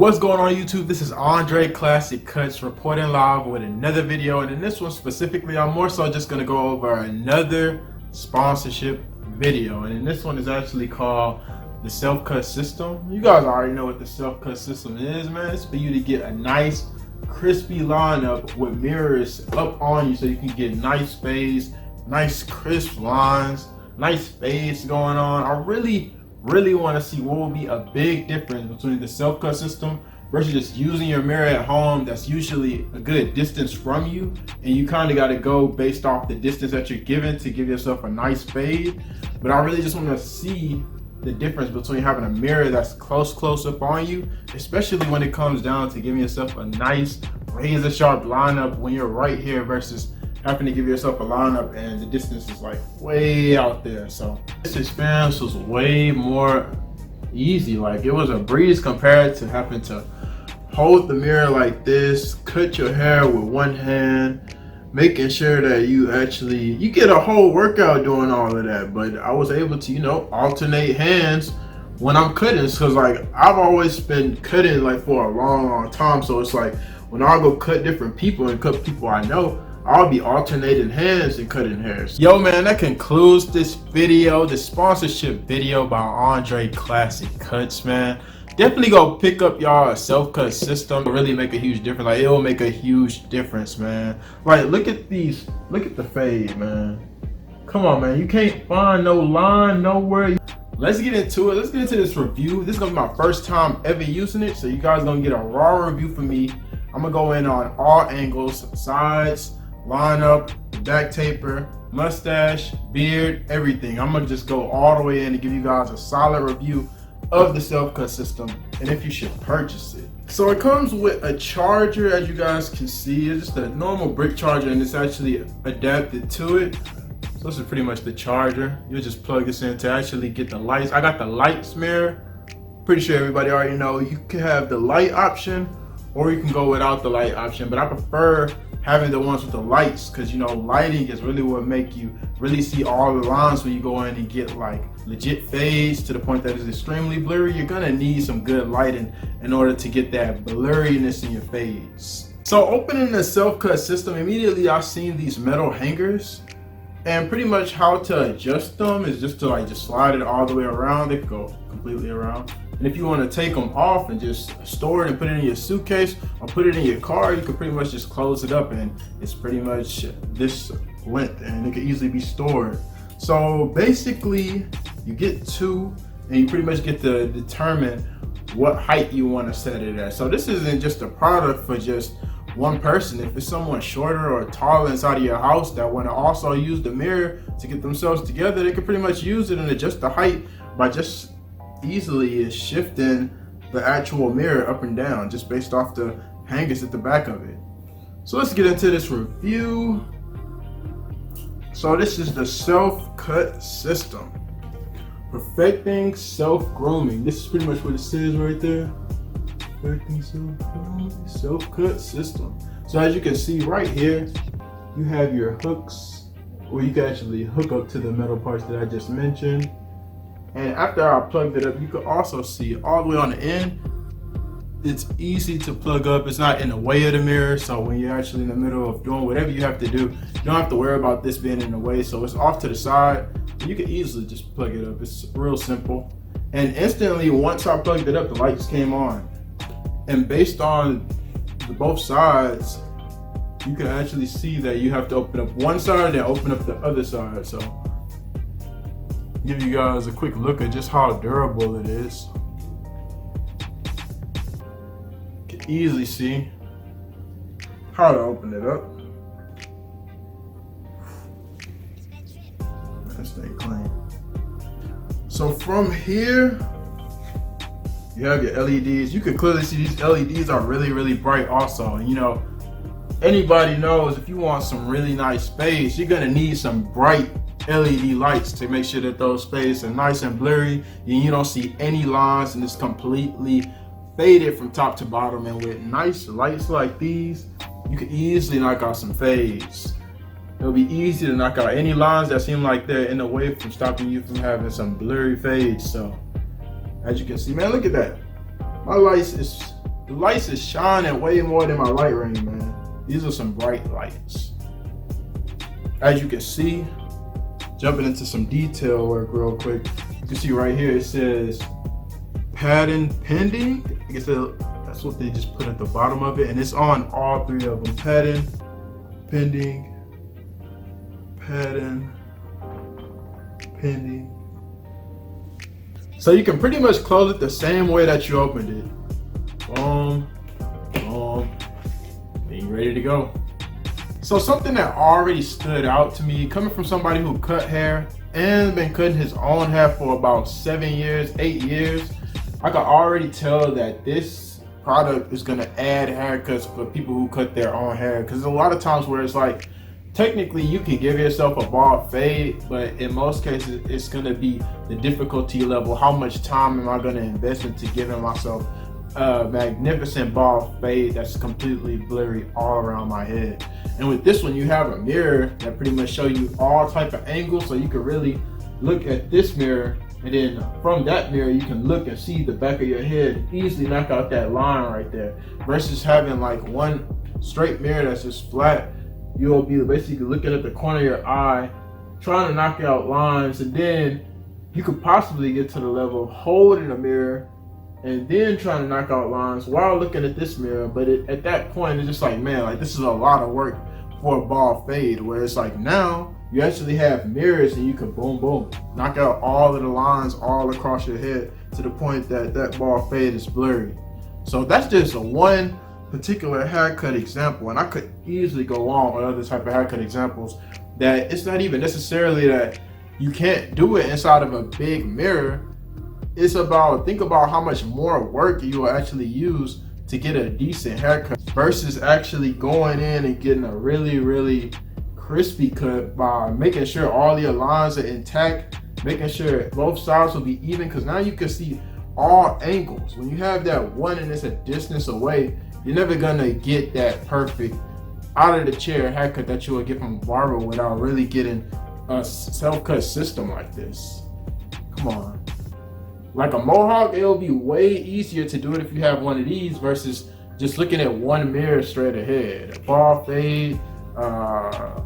What's going on YouTube? This is Andre Classic Cuts reporting live with another video, and in this one specifically I'm more so just going to go over another sponsorship video, and in this one is actually called the Selfcut system. You guys already know what the Selfcut system is, man. It's for you to get a nice crispy lineup with mirrors up on you so you can get nice fades, nice crisp lines, nice fades going on. I really want to see what will be a big difference between the Selfcut system versus just using your mirror at home that's usually a good distance from you, and you kind of got to go based off the distance that you're given to give yourself a nice fade. But I really just want to see the difference between having a mirror that's close up on you, especially when it comes down to giving yourself a nice razor sharp lineup when you're right here versus having to give yourself a lineup and the distance is like way out there. So this experience was way more easy. Like, it was a breeze compared to having to hold the mirror like this, cut your hair with one hand, making sure that you get a whole workout doing all of that. But I was able to, alternate hands when I'm cutting, because like I've always been cutting like for a long time. So it's like when I go cut different people and cut people I know, I'll be alternating hands and cutting hairs. Yo man, that concludes this video, the sponsorship video by Andre Classic Cuts, man. Definitely go pick up y'all a Selfcut system. It'll really make a huge difference. Like, it will make a huge difference, man. Like, look at the fade, man. Come on, man. You can't find no line nowhere. Let's get into it. Let's get into this review. This is gonna be my first time ever using it, so you guys are gonna get a raw review from me. I'm gonna go in on all angles, sides, lineup, back taper, mustache, beard, everything. I'm gonna just go all the way in and give you guys a solid review of the Selfcut system and if you should purchase it. So it comes with a charger, as you guys can see. It's just a normal brick charger and it's actually adapted to it. So this is pretty much the charger. You'll just plug this in to actually get the lights. I got the lights mirror. Pretty sure everybody already know you can have the light option or you can go without the light option, but I prefer having the ones with the lights, because lighting is really what make you really see all the lines when you go in and get like legit fades to the point that it's extremely blurry. You're gonna need some good lighting in order to get that blurriness in your fades. So opening the Selfcut system, immediately I've seen these metal hangers, and pretty much how to adjust them is just to just slide it all the way around. They could go completely around. And if you want to take them off and just store it and put it in your suitcase or put it in your car, you can pretty much just close it up and it's pretty much this length and it can easily be stored. So basically you get two and you pretty much get to determine what height you want to set it at. So this isn't just a product for just one person. If it's someone shorter or taller inside of your house that want to also use the mirror to get themselves together, they can pretty much use it and adjust the height by just easily shifting the actual mirror up and down just based off the hangers at the back of it. So let's get into this review. So this is the Selfcut system, perfecting self-grooming. This is pretty much what it says right there. Perfecting self-grooming, Selfcut system. So as you can see right here, you have your hooks where you can actually hook up to the metal parts that I just mentioned. And after I plugged it up, you can also see all the way on the end, it's easy to plug up. It's not in the way of the mirror. So when you're actually in the middle of doing whatever you have to do, you don't have to worry about this being in the way. So it's off to the side. You can easily just plug it up. It's real simple. And instantly, once I plugged it up, the lights came on. And based on both sides, you can actually see that you have to open up one side and open up the other side. So give you guys a quick look at just how durable it is. You can easily see how to open it up. That stay clean. So from here, you have your LEDs. You can clearly see these LEDs are really bright also. And anybody knows if you want some really nice fades, you're gonna need some bright LED lights to make sure that those fades are nice and blurry and you don't see any lines and it's completely faded from top to bottom. And with nice lights like these, you can easily knock out some fades. It'll be easy to knock out any lines that seem like they're in the way from stopping you from having some blurry fades. So as you can see, man, look at that. My lights is The lights is shining way more than my light ring, man. These are some bright lights. As you can see, jumping into some detail work real quick, you can see right here it says pattern pending. I guess that's what they just put at the bottom of it, and it's on all three of them. Pattern pending, pattern pending. So you can pretty much close it the same way that you opened it. Boom, boom, and you're ready to go. So something that already stood out to me, coming from somebody who cut hair and been cutting his own hair for about 7 years, 8 years, I can already tell that this product is gonna add haircuts for people who cut their own hair. Because a lot of times where it's like, technically you can give yourself a bald fade, but in most cases it's gonna be the difficulty level. How much time am I gonna invest into giving myself a magnificent bald fade that's completely blurry all around my head? And with this one, you have a mirror that pretty much show you all type of angles, so you can really look at this mirror, and then from that mirror you can look and see the back of your head, easily knock out that line right there, versus having like one straight mirror that's just flat. You'll be basically looking at the corner of your eye, trying to knock out lines, and then you could possibly get to the level of holding a mirror and then trying to knock out lines while looking at this mirror. But at that point, it's just like, man, like this is a lot of work for a bald fade, where it's like now you actually have mirrors and you can boom, boom, knock out all of the lines all across your head to the point that that bald fade is blurry. So that's just a one particular haircut example, and I could easily go on with other type of haircut examples that it's not even necessarily that you can't do it inside of a big mirror. It's about, think about how much more work you will actually use to get a decent haircut versus actually going in and getting a really crispy cut by making sure all your lines are intact, making sure both sides will be even, because now you can see all angles. When you have that one and it's a distance away, you're never gonna get that perfect out of the chair haircut that you will get from a barber without really getting a self-cut system like this. Come on. Like a mohawk, it'll be way easier to do it if you have one of these versus just looking at one mirror straight ahead. A bald fade, a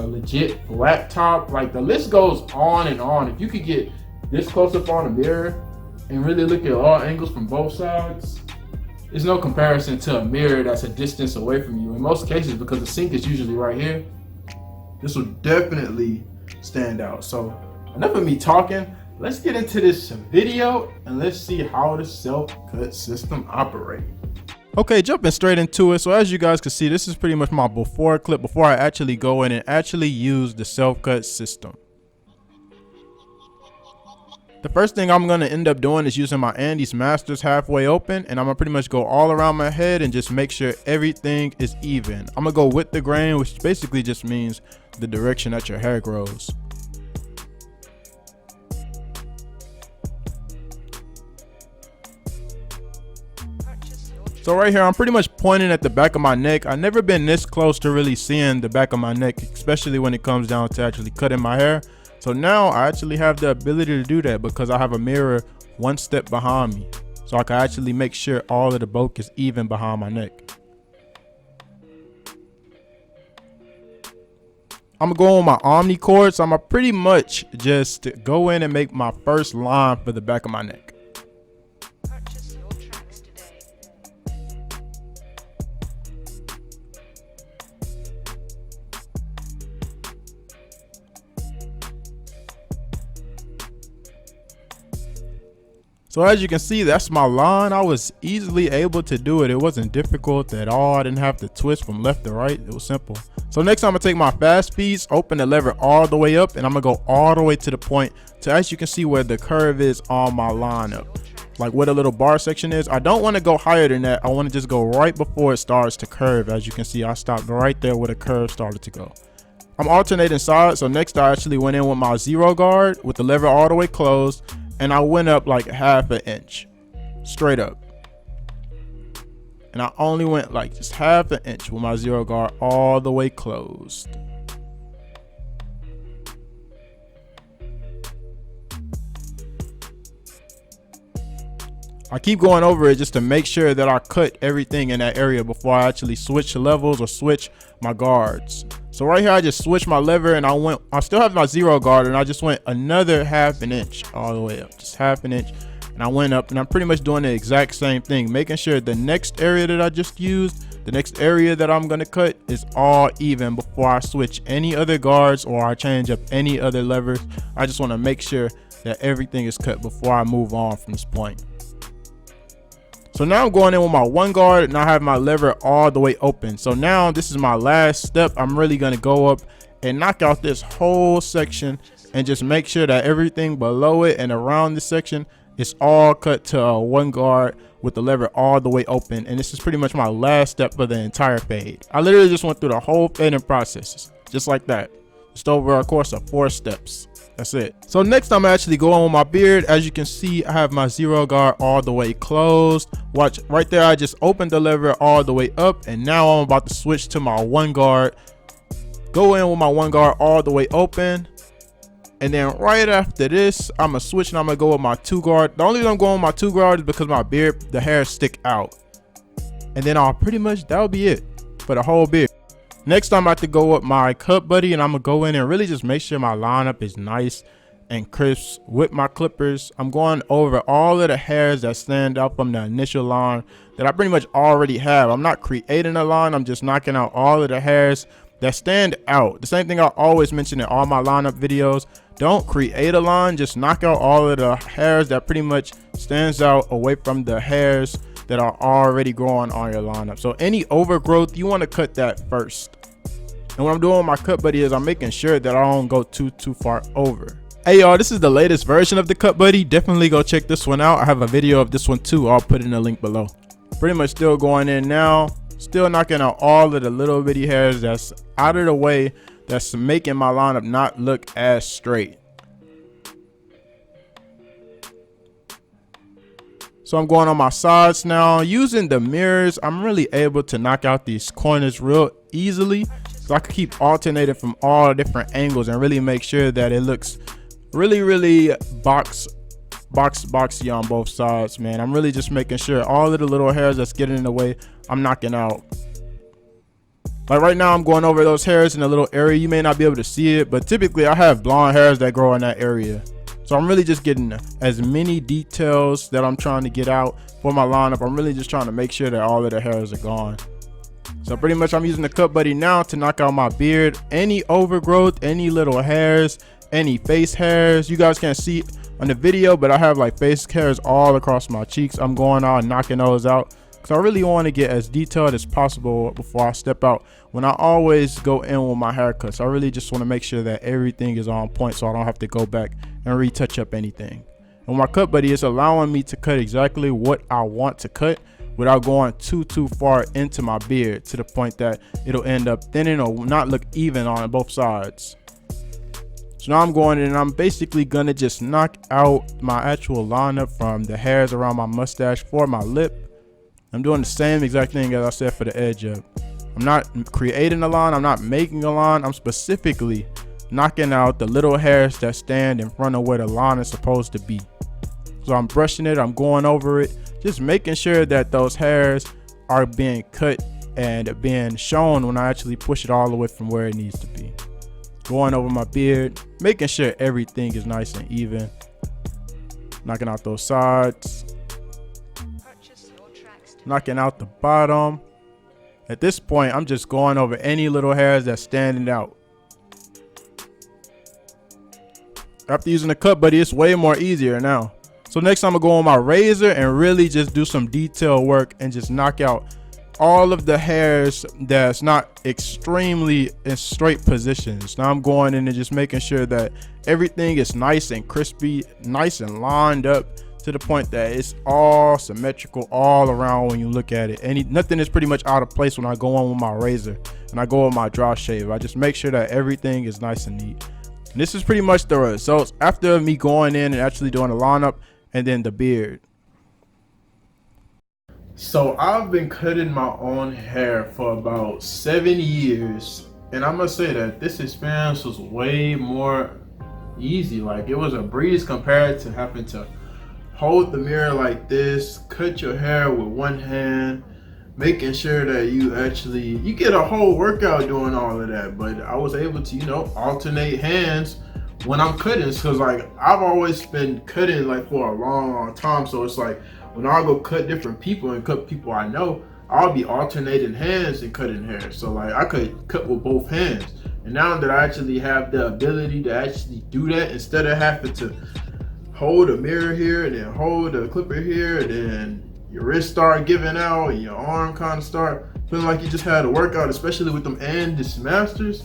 legit flat top, like the list goes on and on. If you could get this close up on a mirror and really look at all angles from both sides, there's no comparison to a mirror that's a distance away from you. In most cases, because the sink is usually right here, this will definitely stand out. So enough of me talking. Let's get into this video and let's see how the self-cut system operates. Okay, jumping straight into it. So as you guys can see, this is pretty much my before clip before I actually go in and actually use the self-cut system. The first thing I'm going to end up doing is using my Andes Masters halfway open, and I'm going to pretty much go all around my head and just make sure everything is even. I'm going to go with the grain, which basically just means the direction that your hair grows. So right here, I'm pretty much pointing at the back of my neck. I've never been this close to really seeing the back of my neck, especially when it comes down to actually cutting my hair. So now I actually have the ability to do that because I have a mirror one step behind me. So I can actually make sure all of the bulk is even behind my neck. I'm gonna go on my Omni cord, so I'm gonna pretty much just go in and make my first line for the back of my neck. So as you can see, that's my line. I was easily able to do it. It wasn't difficult at all. I didn't have to twist from left to right. It was simple. So next I'm gonna take my fast piece, open the lever all the way up, and I'm gonna go all the way to the point to, as you can see, where the curve is on my lineup, like where the little bar section is. I don't want to go higher than that. I want to just go right before it starts to curve. As you can see, I stopped right there where the curve started to go. I'm alternating sides. So next I actually went in with my 0 guard with the lever all the way closed, and I went up like ½ an inch straight up, and I only went like just ½ an inch with my 0 guard all the way closed. I keep going over it just to make sure that I cut everything in that area before I actually switch levels or switch my guards. So right here, I just switched my lever and I still have my 0 guard, and I just went another ½ an inch all the way up, just ½ an inch. And I went up, and I'm pretty much doing the exact same thing, making sure the next area that I just used, the next area that I'm gonna cut is all even before I switch any other guards or I change up any other levers. I just wanna make sure that everything is cut before I move on from this point. So now I'm going in with my 1 guard and I have my lever all the way open. So now this is my last step. I'm really gonna go up and knock out this whole section and just make sure that everything below it and around this section is all cut to a 1 guard with the lever all the way open. And this is pretty much my last step for the entire fade. I literally just went through the whole fading process just like that, just over a course of 4 steps. That's it. So next I'm actually going with my beard. As you can see, I have my 0 guard all the way closed. Watch right there, I just opened the lever all the way up, and now I'm about to switch to my 1 guard. Go in with my 1 guard all the way open, and then right after this I'm gonna switch and I'm gonna go with my 2 guard. The only reason I'm going with my 2 guard is because my beard, the hairs stick out, and then I'll pretty much, that'll be it for the whole beard. Next, I'm about to go with my Cutbuddy, and I'm gonna go in and really just make sure my lineup is nice and crisp with my clippers. I'm going over all of the hairs that stand out from the initial line that I pretty much already have. I'm not creating a line, I'm just knocking out all of the hairs that stand out. The same thing I always mention in all my lineup videos. Don't create a line, just knock out all of the hairs that pretty much stands out away from the hairs that are already growing on your lineup. So any overgrowth, you want to cut that first. And what I'm doing with my Cutbuddy is I'm making sure that I don't go too far over. Hey y'all, this is the latest version of the Cutbuddy. Definitely go check this one out. I have a video of this one too. I'll put in the link below. Pretty much still going in now, still knocking out all of the little bitty hairs that's out of the way, that's making my lineup not look as straight. So I'm going on my sides now. Using the mirrors, I'm really able to knock out these corners real easily. So I can keep alternating from all different angles and really make sure that it looks really boxy on both sides, man. I'm really just making sure all of the little hairs that's getting in the way, I'm knocking out. Like right now, I'm going over those hairs in a little area. You may not be able to see it, but typically I have blonde hairs that grow in that area. So I'm really just getting as many details that I'm trying to get out for my lineup. I'm really just trying to make sure that all of the hairs are gone. So pretty much I'm using the Cutbuddy now to knock out my beard. Any overgrowth, any little hairs, any face hairs. You guys can't see on the video, but I have like face hairs all across my cheeks. I'm going out and knocking those out because I really want to get as detailed as possible before I step out. When I always go in with my haircuts, I really just want to make sure that everything is on point so I don't have to go back and retouch up anything. And my Cutbuddy is allowing me to cut exactly what I want to cut without going too far into my beard to the point that it'll end up thinning or not look even on both sides. So now I'm going in and I'm basically gonna just knock out my actual lineup from the hairs around my mustache for my lip. I'm doing the same exact thing as I said for the edge up. I'm not creating a line, I'm not making a line, I'm specifically knocking out the little hairs that stand in front of where the line is supposed to be. So I'm brushing it, I'm going over it, just making sure that those hairs are being cut and being shown when I actually push it all the way from where it needs to be. Going over my beard, making sure everything is nice and even. Knocking out those sides. Knocking out the bottom. At this point, I'm just going over any little hairs that's standing out. After using the Cutbuddy, it's way more easier now. So next I'm gonna go on my razor and really just do some detail work and just knock out all of the hairs that's not extremely in straight positions. Now I'm going in and just making sure that everything is nice and crispy, nice and lined up to the point that it's all symmetrical all around when you look at it. Nothing is pretty much out of place when I go on with my razor and I go with my dry shave. I just make sure that everything is nice and neat. And this is pretty much the results after me going in and actually doing the lineup and then the beard. So I've been cutting my own hair for about 7 years, and I must say that this experience was way more easy. Like, it was a breeze compared to having to hold the mirror like this, cut your hair with one hand, making sure that you get a whole workout doing all of that. But I was able to, you know, alternate hands when I'm cutting, because like I've always been cutting like for a long time. So it's like when I go cut different people and cut people I know, I'll be alternating hands and cutting hair. So like I could cut with both hands. And now that I actually have the ability to actually do that, instead of having to hold a mirror here and then hold a clipper here, and then your wrist start giving out and your arm kind of start feeling like you just had a workout, especially with them Andis Masters.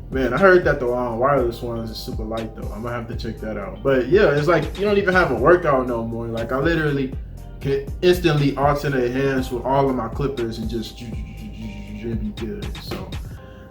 Man, I heard that the wireless ones is super light though. I'm gonna have to check that out. But yeah, it's like you don't even have a workout no more. Like I literally can instantly alternate hands with all of my clippers and just be good. So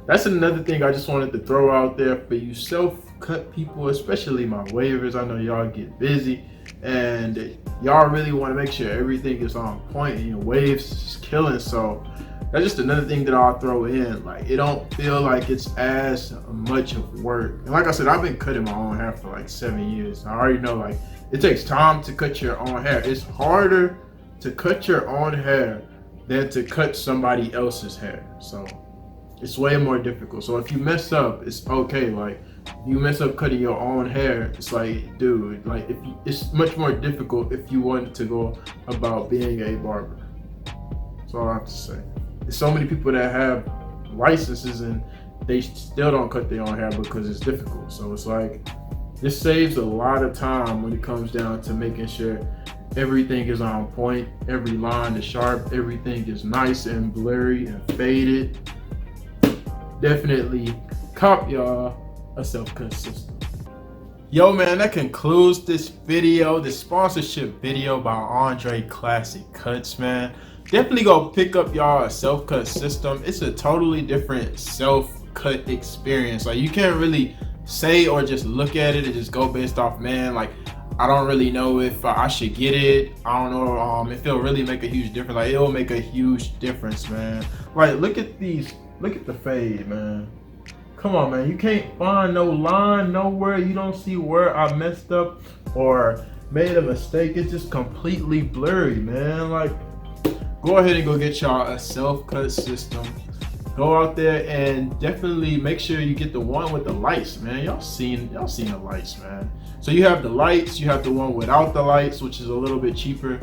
that's another thing I just wanted to throw out there for you self-cut people, especially my wavers. I know y'all get busy and y'all really want to make sure everything is on point and your waves is killing. So that's just another thing that I'll throw in. Like it don't feel like it's as much of work. And like I said, I've been cutting my own hair for like 7 years. I already know like it takes time to cut your own hair. It's harder to cut your own hair than to cut somebody else's hair. So it's way more difficult. So if you mess up, it's okay. Like if you mess up cutting your own hair, it's like, dude, like it's much more difficult if you wanted to go about being a barber. That's all I have to say. There's so many people that have licenses and they still don't cut their own hair because it's difficult. So it's like, this saves a lot of time when it comes down to making sure everything is on point, every line is sharp, everything is nice and blurry and faded. Definitely cop y'all a self-cut system. Yo man, that concludes this video, this sponsorship video by Andre Classic Cuts, man. Definitely go pick up y'all a self-cut system. It's a totally different self-cut experience. Like you can't really say or just look at it and just go based off, man, like I don't really know if I should get it. I don't know if it'll really make a huge difference. Like it'll make a huge difference, man. Like look at these, look at the fade, man. Come on, man. You can't find no line nowhere. You don't see where I messed up or made a mistake. It's just completely blurry, man. Like go ahead and go get y'all a self-cut system. Go out there and definitely make sure you get the one with the lights, man. Y'all seen the lights, man. So you have the lights, you have the one without the lights, which is a little bit cheaper.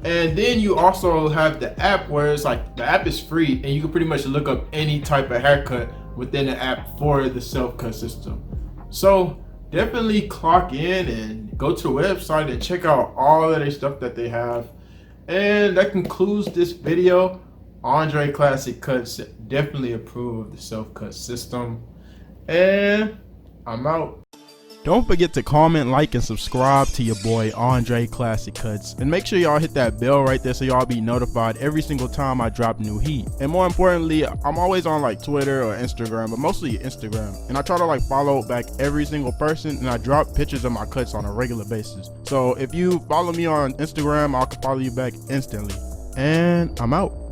And then you also have the app where it's like, the app is free and you can pretty much look up any type of haircut within the app for the self-cut system. So definitely clock in and go to the website and check out all of the stuff that they have. And that concludes this video. Andre Classic Cuts definitely approve of the self-cut system. And I'm out. Don't forget to comment, like, and subscribe to your boy Andre Classic Cuts. And make sure y'all hit that bell right there so y'all be notified every single time I drop new heat. And more importantly, I'm always on like Twitter or Instagram, but mostly Instagram. And I try to like follow back every single person and I drop pictures of my cuts on a regular basis. So if you follow me on Instagram, I'll follow you back instantly. And I'm out.